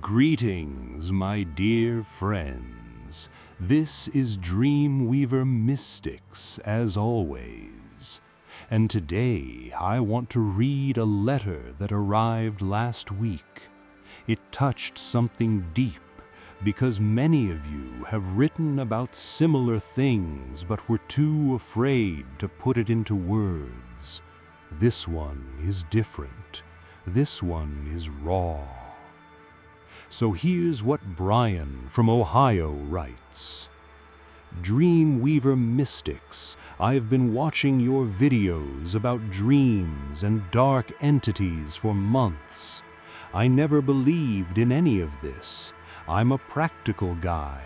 Greetings, my dear friends. This is Dreamweaver Mystics, as always. And today I want to read a letter that arrived last week. It touched something deep, because many of you have written about similar things but were too afraid to put it into words. This one is different. This one is raw. So here's what Brian from Ohio writes. Dreamweaver Mystics, I've been watching your videos about dreams and dark entities for months. I never believed in any of this. I'm a practical guy.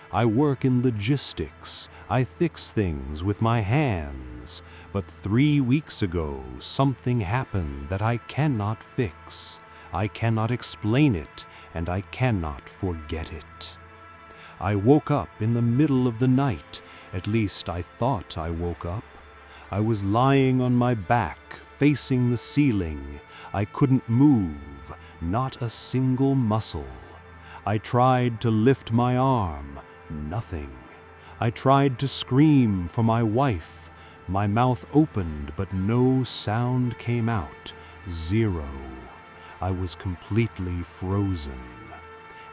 I work in logistics. I fix things with my hands. But 3 weeks ago, something happened that I cannot fix. I cannot explain it, and I cannot forget it. I woke up in the middle of the night. At least I thought I woke up. I was lying on my back, facing the ceiling. I couldn't move, not a single muscle. I tried to lift my arm, nothing. I tried to scream for my wife. My mouth opened, but no sound came out. Zero. I was completely frozen.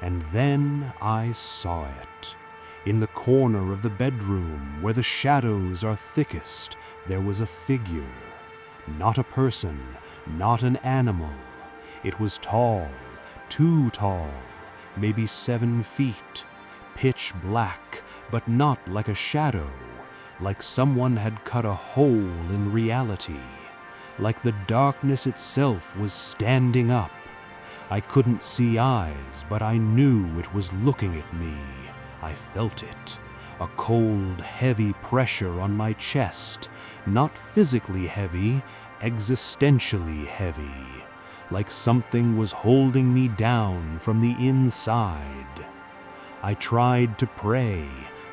And then I saw it. In the corner of the bedroom, where the shadows are thickest, there was a figure. Not a person, not an animal. It was tall, too tall, maybe 7 feet, pitch black, but not like a shadow, like someone had cut a hole in reality, like the darkness itself was standing up. I couldn't see eyes, but I knew it was looking at me. I felt it, a cold, heavy pressure on my chest, not physically heavy, existentially heavy, like something was holding me down from the inside. I tried to pray,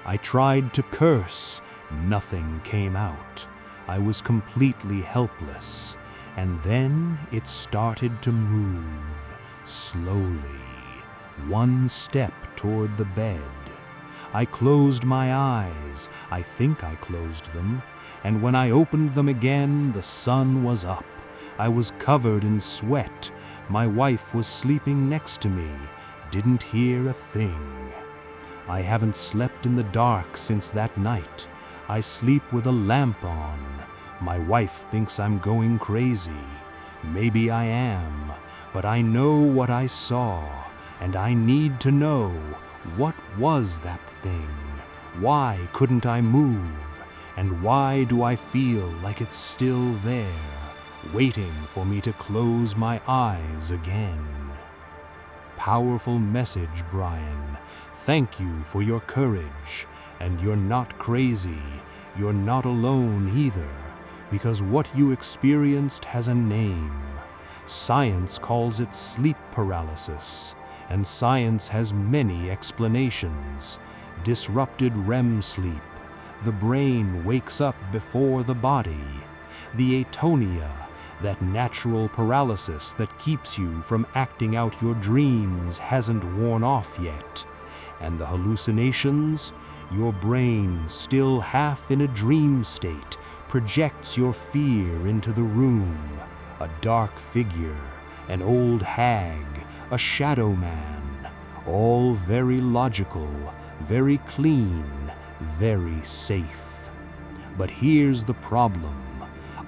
I tried to curse, nothing came out. I was completely helpless, and then it started to move, slowly, one step toward the bed. I closed my eyes, I think I closed them, and when I opened them again, the sun was up. I was covered in sweat. My wife was sleeping next to me, didn't hear a thing. I haven't slept in the dark since that night. I sleep with a lamp on. My wife thinks I'm going crazy. Maybe I am, but I know what I saw, and I need to know, what was that thing? Why couldn't I move? And why do I feel like it's still there, waiting for me to close my eyes again? Powerful message, Brian. Thank you for your courage. And you're not crazy. You're not alone either, because what you experienced has a name. Science calls it sleep paralysis, and science has many explanations. Disrupted REM sleep. The brain wakes up before the body. The atonia, that natural paralysis that keeps you from acting out your dreams, hasn't worn off yet. And the hallucinations, your brain, still half in a dream state, projects your fear into the room. A dark figure, an old hag, a shadow man, all very logical, very clean, very safe. But here's the problem.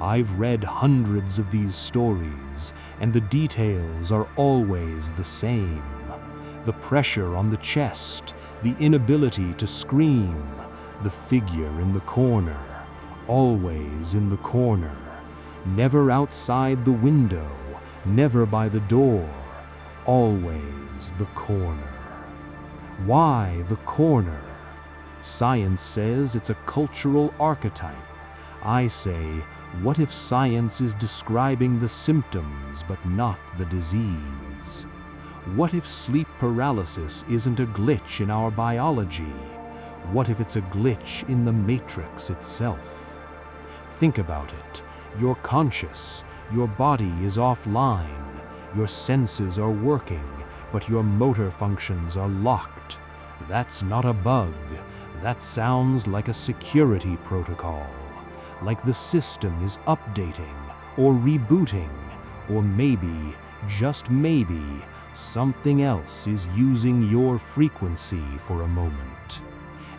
I've read hundreds of these stories, and the details are always the same. The pressure on the chest, the inability to scream, the figure in the corner, always in the corner, never outside the window, never by the door, always the corner. Why the corner? Science says it's a cultural archetype. I say, what if science is describing the symptoms but not the disease? What if sleep paralysis isn't a glitch in our biology? What if it's a glitch in the matrix itself? Think about it. You're conscious, your body is offline, your senses are working, but your motor functions are locked. That's not a bug. That sounds like a security protocol, like the system is updating or rebooting, or maybe, just maybe, something else is using your frequency for a moment.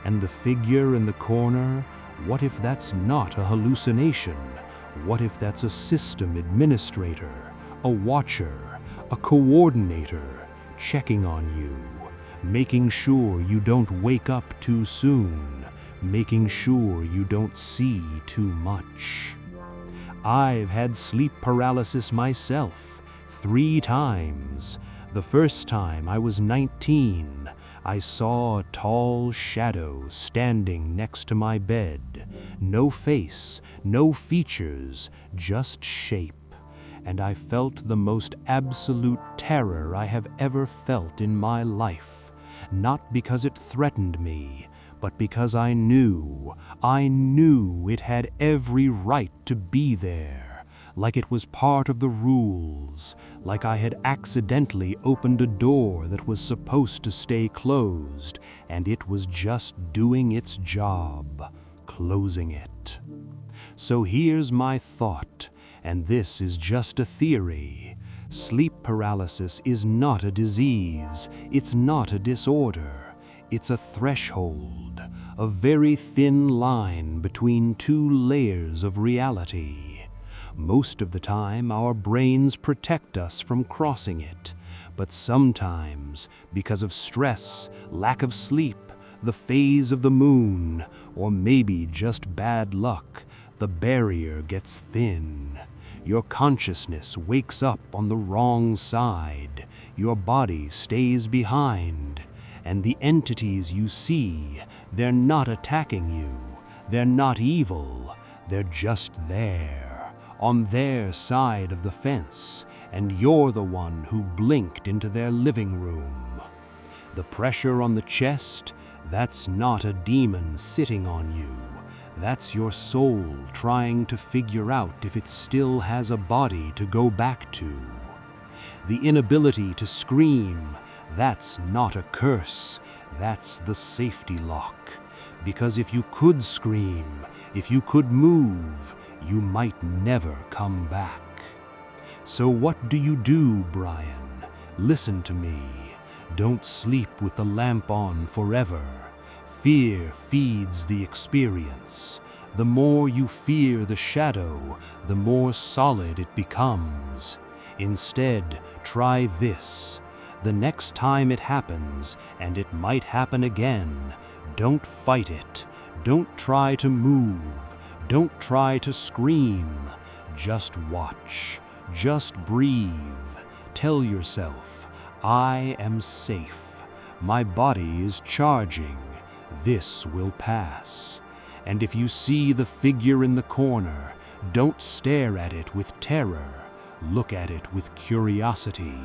And the figure in the corner, what if that's not a hallucination? What if that's a system administrator, a watcher, a coordinator, checking on you, making sure you don't wake up too soon, making sure you don't see too much? I've had sleep paralysis myself, 3 times. The first time I was 19, I saw a tall shadow standing next to my bed. No face, no features, just shape. And I felt the most absolute terror I have ever felt in my life. Not because it threatened me, but because I knew it had every right to be there, like it was part of the rules, like I had accidentally opened a door that was supposed to stay closed, and it was just doing its job, closing it. So here's my thought, and this is just a theory. Sleep paralysis is not a disease, it's not a disorder. It's a threshold, a very thin line between 2 layers of reality. Most of the time, our brains protect us from crossing it, but sometimes, because of stress, lack of sleep, the phase of the moon, or maybe just bad luck, the barrier gets thin. Your consciousness wakes up on the wrong side, your body stays behind. And the entities you see, they're not attacking you, they're not evil, they're just there, on their side of the fence, and you're the one who blinked into their living room. The pressure on the chest, that's not a demon sitting on you, that's your soul trying to figure out if it still has a body to go back to. The inability to scream, that's not a curse, that's the safety lock. Because if you could scream, if you could move, you might never come back. So what do you do, Brian? Listen to me. Don't sleep with the lamp on forever. Fear feeds the experience. The more you fear the shadow, the more solid it becomes. Instead, try this. The next time it happens, and it might happen again, don't fight it. Don't try to move. Don't try to scream. Just watch. Just breathe. Tell yourself, I am safe. My body is charging. This will pass. And if you see the figure in the corner, don't stare at it with terror. Look at it with curiosity.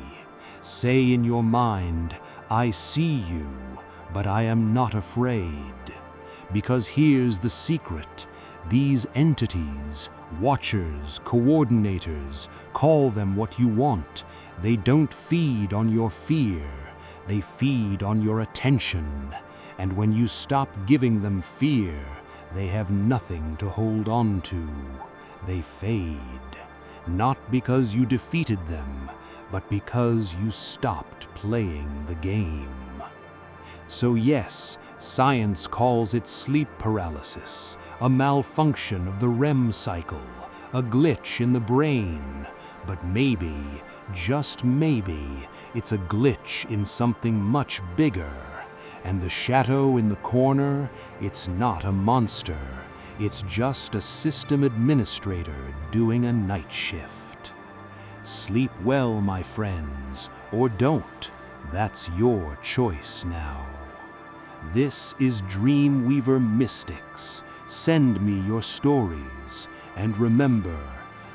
Say in your mind, I see you, but I am not afraid. Because here's the secret. These entities, watchers, coordinators, call them what you want. They don't feed on your fear. They feed on your attention. And when you stop giving them fear, they have nothing to hold on to. They fade. Not because you defeated them, but because you stopped playing the game. So yes, science calls it sleep paralysis, a malfunction of the REM cycle, a glitch in the brain. But maybe, just maybe, it's a glitch in something much bigger. And the shadow in the corner, it's not a monster. It's just a system administrator doing a night shift. Sleep well, my friends, or don't. That's your choice now. This is Dreamweaver Mystics. Send me your stories. And remember,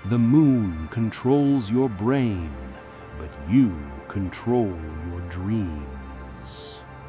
the moon controls your brain, but you control your dreams.